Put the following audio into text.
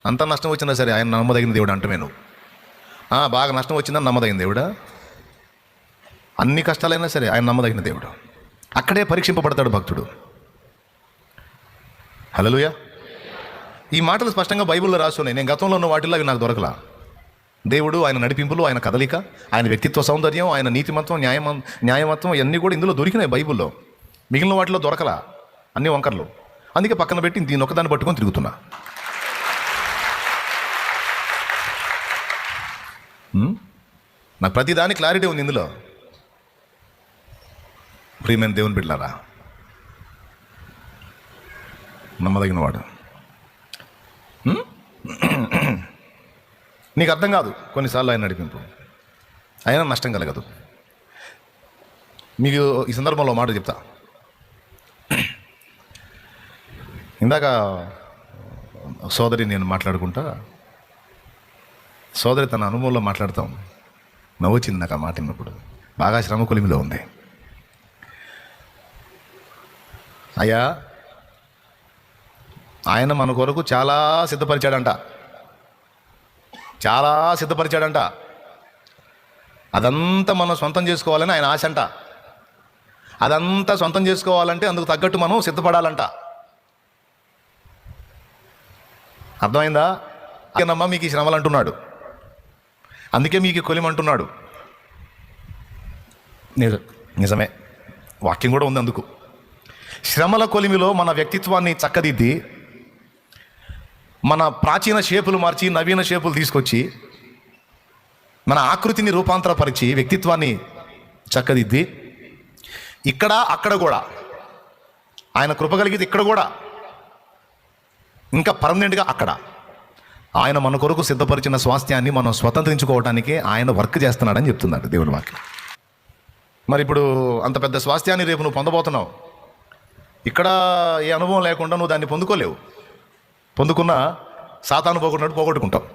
అంత నష్టం వచ్చినా సరే ఆయన నమ్మదగిన దేవుడు అంటమే నువ్వు. బాగా నష్టం వచ్చిందని నమ్మదగిన దేవుడా? అన్ని కష్టాలైనా సరే ఆయన నమ్మదగిన దేవుడు. అక్కడే పరీక్షింపబడతాడు భక్తుడు. హల్లెలూయా. ఈ మాటలు స్పష్టంగా బైబిల్లో రాసి ఉన్నాయి. నేను గతంలో ఉన్న వాటిల్లో అవి నాకు దొరకలా. దేవుడు, ఆయన నడిపింపులు, ఆయన కదలిక, ఆయన వ్యక్తిత్వ సౌందర్యం, ఆయన నీతిమత్వం, న్యాయమత్వం ఇవన్నీ కూడా ఇందులో దొరికినాయి బైబిల్లో. మిగిలిన వాటిలో దొరకలా, అన్ని వంకర్లు. అందుకే పక్కన పెట్టి దీని ఒకదాన్ని పట్టుకొని తిరుగుతున్నా. నాకు ప్రతిదాని క్లారిటీ ఉంది ఇందులో. ప్రియమైన దేవుని బిడ్డలారా, నమ్మదగిన వాడు. నీకు అర్థం కాదు కొన్నిసార్లు ఆయన నడిపింపు, అయినా నష్టం కలగదు. మీకు ఈ సందర్భంలో మాట చెప్తా. ఇందాక సోదరి నేను మాట్లాడుకుంటా, సోదరి తన అనుభవంలో మాట్లాడతాం. నవ్వొచ్చింది నాకు ఆ మాట విన్నప్పుడు. బాగా శ్రమ కొలిమిలో ఉంది. అయ్యా, ఆయన మన కొరకు చాలా సిద్ధపరిచాడంట. అదంతా మనం సొంతం చేసుకోవాలని ఆయన ఆశ అంట. అదంతా సొంతం చేసుకోవాలంటే అందుకు తగ్గట్టు మనం సిద్ధపడాలంట. అర్థమైందా? అందుకేనమ్మా మీకు ఈ శ్రమలు అంటున్నాడు, అందుకే మీకు కొలిమి అంటున్నాడు. నిజమే, వాక్యం కూడా ఉంది అందుకు. శ్రమల కొలిమిలో మన వ్యక్తిత్వాన్ని చక్కదిద్ది, మన ప్రాచీన షేపులు మార్చి నవీన షేపులు తీసుకొచ్చి, మన ఆకృతిని రూపాంతరపరిచి వ్యక్తిత్వాన్ని చక్కదిద్ది, ఇక్కడ అక్కడ కూడా ఆయన కృప కలిగితే ఇక్కడ కూడా ఇంకా పర్మనెంట్గా అక్కడ ఆయన మన కొరకు సిద్ధపరిచిన స్వాస్థ్యాన్ని మనం స్వతంత్రించుకోవడానికి ఆయన వర్క్ చేస్తున్నాడని చెప్తున్నాడు దేవుని వాక్యం. మరి ఇప్పుడు అంత పెద్ద స్వాస్థ్యాన్ని రేపు నువ్వు పొందబోతున్నావు. ఇక్కడ ఏ అనుభవం లేకుండా నువ్వు దాన్ని పొందుకోలేవు. పొందుకున్నా సాతాను పోగొట్టుకుంటావు.